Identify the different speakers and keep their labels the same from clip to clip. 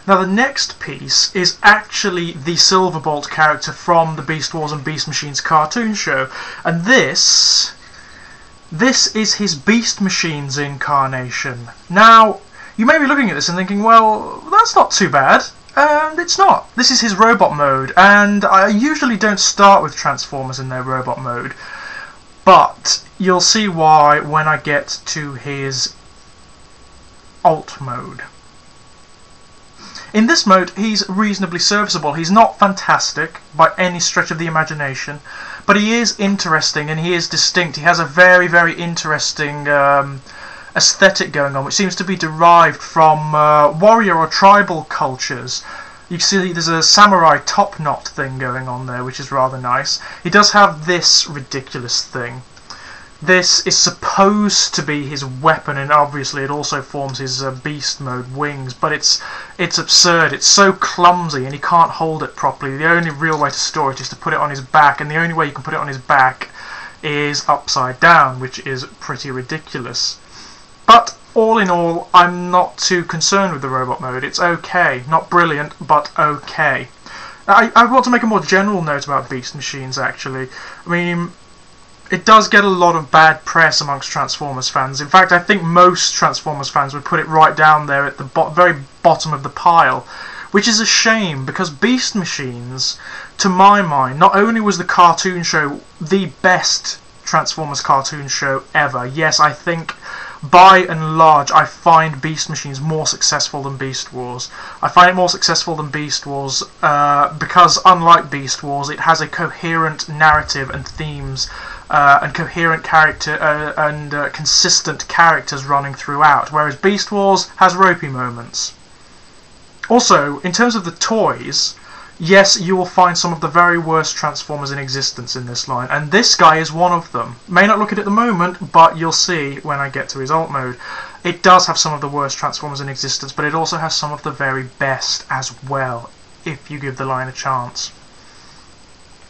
Speaker 1: Now the next piece is actually the Silverbolt character from the Beast Wars and Beast Machines cartoon show, and this is his Beast Machines incarnation. Now, you may be looking at this and thinking, well, that's not too bad. It's not. This is his robot mode, and I usually don't start with Transformers in their robot mode, but you'll see why when I get to his alt mode. In this mode, he's reasonably serviceable. He's not fantastic by any stretch of the imagination, but he is interesting and he is distinct. He has a very, very interesting aesthetic going on, which seems to be derived from warrior or tribal cultures. You see there's a samurai top knot thing going on there, which is rather nice. He does have this ridiculous thing. This is supposed to be his weapon, and obviously it also forms his beast mode wings, but it's absurd. It's so clumsy and he can't hold it properly. The only real way to store it is to put it on his back, and the only way you can put it on his back is upside down, which is pretty ridiculous. But all in all, I'm not too concerned with the robot mode. It's okay. Not brilliant, but okay. I want to make a more general note about Beast Machines, actually. I mean, it does get a lot of bad press amongst Transformers fans. In fact, I think most Transformers fans would put it right down there at the very bottom of the pile, which is a shame, because Beast Machines, to my mind, not only was the cartoon show the best Transformers cartoon show ever. Yes, I think by and large I find Beast Machines more successful than Beast Wars. I find it more successful than Beast Wars because, unlike Beast Wars, it has a coherent narrative and themes and coherent character and consistent characters running throughout, whereas Beast Wars has ropey moments. Also, in terms of the toys, yes, you will find some of the very worst Transformers in existence in this line, and this guy is one of them. May not look at it at the moment, but you'll see when I get to his alt mode. It does have some of the worst Transformers in existence, but it also has some of the very best as well, if you give the line a chance.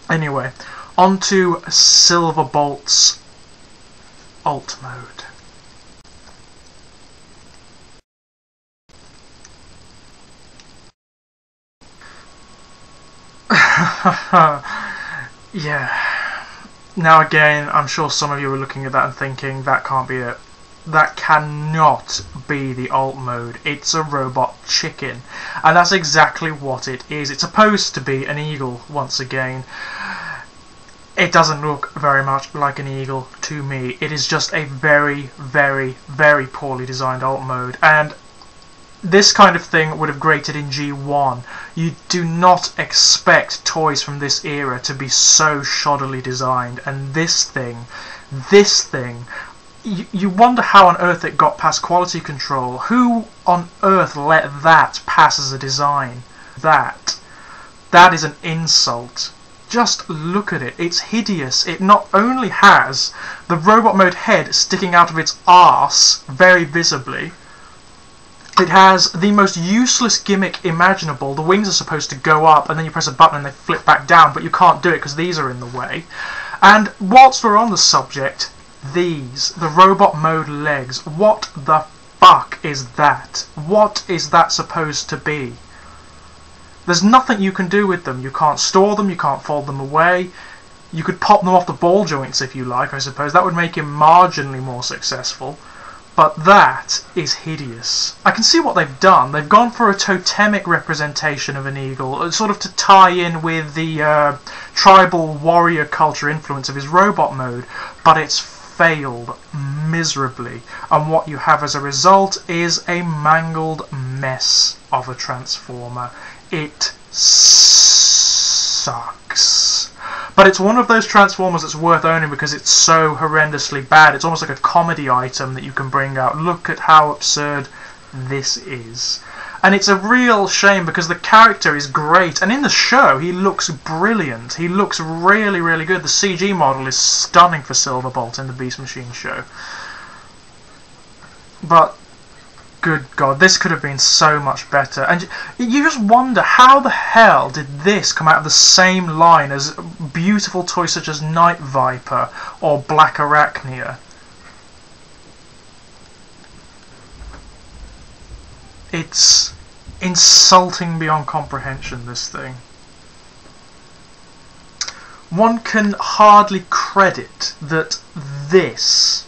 Speaker 1: Anyway, on to Silverbolt's alt mode. Yeah. Now again, I'm sure some of you are looking at that and thinking, that can't be it. That cannot be the alt mode. It's a robot chicken. And that's exactly what it is. It's supposed to be an eagle, once again. It doesn't look very much like an eagle to me. It is just a very, very, very poorly designed alt mode. And this kind of thing would have grated in G1. You do not expect toys from this era to be so shoddily designed, and this thing, you wonder how on earth it got past quality control. Who on earth let that pass as a design? That is an insult. Just look at it. It's hideous. It not only has the robot mode head sticking out of its arse very visibly, it has the most useless gimmick imaginable. The wings are supposed to go up and then you press a button and they flip back down, but you can't do it because these are in the way. And whilst we're on the subject, the robot mode legs, what the fuck is that? What is that supposed to be? There's nothing you can do with them. You can't store them, you can't fold them away. You could pop them off the ball joints if you like, I suppose. That would make him marginally more successful. But that is hideous. I can see what they've done. They've gone for a totemic representation of an eagle, sort of to tie in with the tribal warrior culture influence of his robot mode, but it's failed miserably, and what you have as a result is a mangled mess of a Transformer. It sucks. But it's one of those Transformers that's worth owning because it's so horrendously bad. It's almost like a comedy item that you can bring out. Look at how absurd this is. And it's a real shame because the character is great. And in the show, he looks brilliant. He looks really, really good. The CG model is stunning for Silverbolt in the Beast Machine show. But good God, this could have been so much better. And you just wonder, how the hell did this come out of the same line as beautiful toys such as Night Viper or Black Arachnia? It's insulting beyond comprehension, this thing. One can hardly credit that this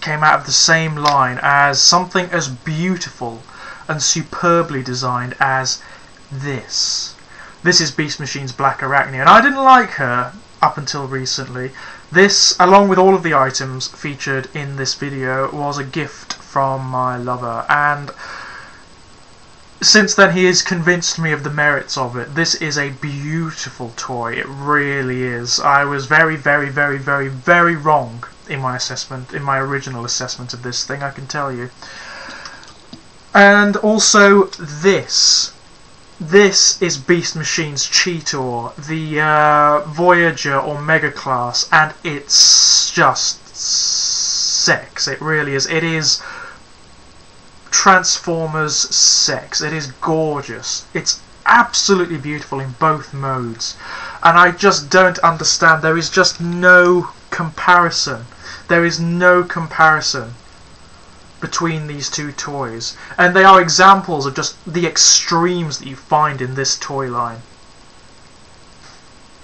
Speaker 1: came out of the same line as something as beautiful and superbly designed as this. This is Beast Machine's Black Arachne, and I didn't like her up until recently. This, along with all of the items featured in this video, was a gift from my lover, and since then he has convinced me of the merits of it. This is a beautiful toy, it really is. I was very, very, very, very, very wrong in my assessment, in my original assessment of this thing, I can tell you. And also this is Beast Machine's Cheetor, the Voyager or Mega Class, and it's just sex. It really is. It is Transformers sex. It is gorgeous. It's absolutely beautiful in both modes, and I just don't understand. There is just no comparison. There is no comparison between these two toys, and they are examples of just the extremes that you find in this toy line.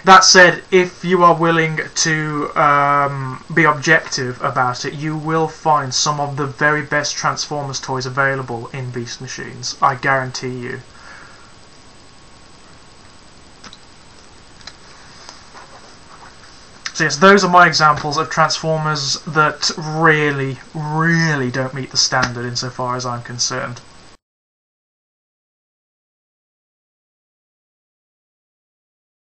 Speaker 1: That said, if you are willing to be objective about it, you will find some of the very best Transformers toys available in Beast Machines, I guarantee you. So yes, those are my examples of Transformers that really, really don't meet the standard insofar as I'm concerned.